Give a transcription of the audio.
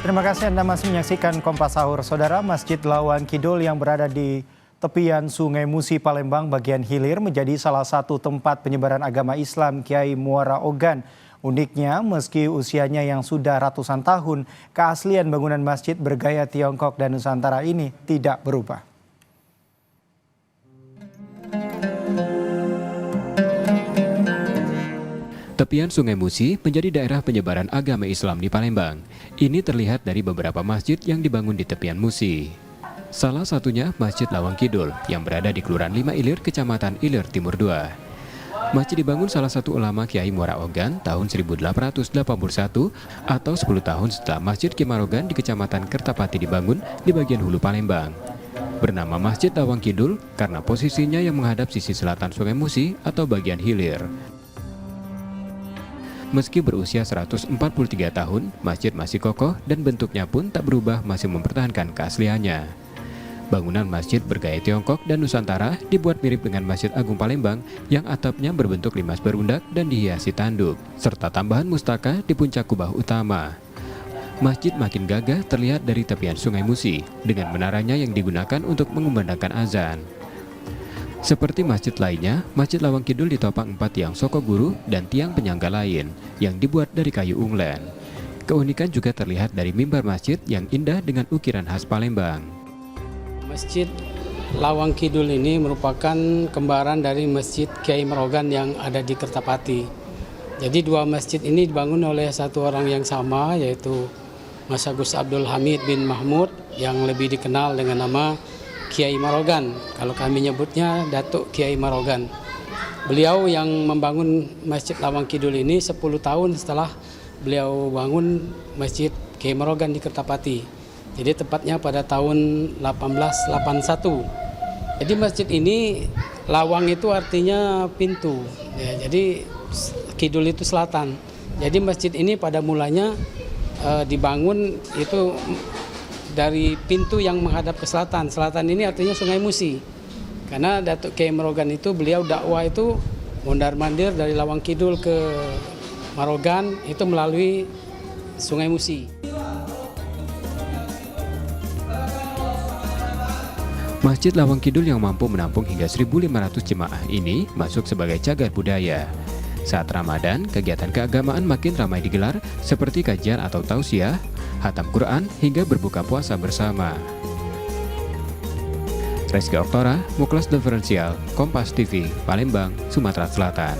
Terima kasih Anda masih menyaksikan Kompas Sahur. Saudara, Masjid Lawang Kidul yang berada di tepian Sungai Musi, Palembang bagian hilir menjadi salah satu tempat penyebaran agama Islam Kiai Muara Ogan. Uniknya, meski usianya yang sudah ratusan tahun, keaslian bangunan masjid bergaya Tiongkok dan Nusantara ini tidak berubah. Tepian Sungai Musi menjadi daerah penyebaran agama Islam di Palembang. Ini terlihat dari beberapa masjid yang dibangun di tepian Musi. Salah satunya Masjid Lawang Kidul yang berada di Kelurahan 5 Ilir, Kecamatan Ilir Timur 2. Masjid dibangun salah satu ulama Kiai Muara Ogan tahun 1881 atau 10 tahun setelah Masjid Ki Marogan di Kecamatan Kertapati dibangun di bagian hulu Palembang. Bernama Masjid Lawang Kidul karena posisinya yang menghadap sisi selatan Sungai Musi atau bagian hilir. Meski berusia 143 tahun, masjid masih kokoh dan bentuknya pun tak berubah, masih mempertahankan keasliannya. Bangunan masjid bergaya Tiongkok dan Nusantara dibuat mirip dengan Masjid Agung Palembang yang atapnya berbentuk limas berundak dan dihiasi tanduk, serta tambahan mustaka di puncak kubah utama. Masjid makin gagah terlihat dari tepian Sungai Musi dengan menaranya yang digunakan untuk mengumandangkan azan. Seperti masjid lainnya, Masjid Lawang Kidul ditopang 4 tiang soko guru dan tiang penyangga lain yang dibuat dari kayu unglen. Keunikan juga terlihat dari mimbar masjid yang indah dengan ukiran khas Palembang. Masjid Lawang Kidul ini merupakan kembaran dari Masjid Kiai Marogan yang ada di Kertapati. Jadi dua masjid ini dibangun oleh satu orang yang sama, yaitu Mas Agus Abdul Hamid bin Mahmud yang lebih dikenal dengan nama Kiai Marogan, kalau kami nyebutnya Datuk Kiai Marogan. Beliau yang membangun Masjid Lawang Kidul ini 10 tahun setelah beliau bangun Masjid Kiai Marogan di Kertapati. Jadi tepatnya pada tahun 1881. Jadi masjid ini, lawang itu artinya pintu, ya, jadi Kidul itu selatan. Jadi masjid ini pada mulanya dibangun itu dari pintu yang menghadap ke selatan. Selatan ini artinya Sungai Musi. Karena Datuk Kiai Marogan itu beliau dakwah itu mondar-mandir dari Lawang Kidul ke Marogan itu melalui Sungai Musi. Masjid Lawang Kidul yang mampu menampung hingga 1.500 jemaah ini masuk sebagai cagar budaya. Saat Ramadan, kegiatan keagamaan makin ramai digelar seperti kajian atau tausiah, khatam Quran, hingga berbuka puasa bersama. Rizky Oktora, Muklas Diferensial, Kompas TV, Palembang, Sumatera Selatan.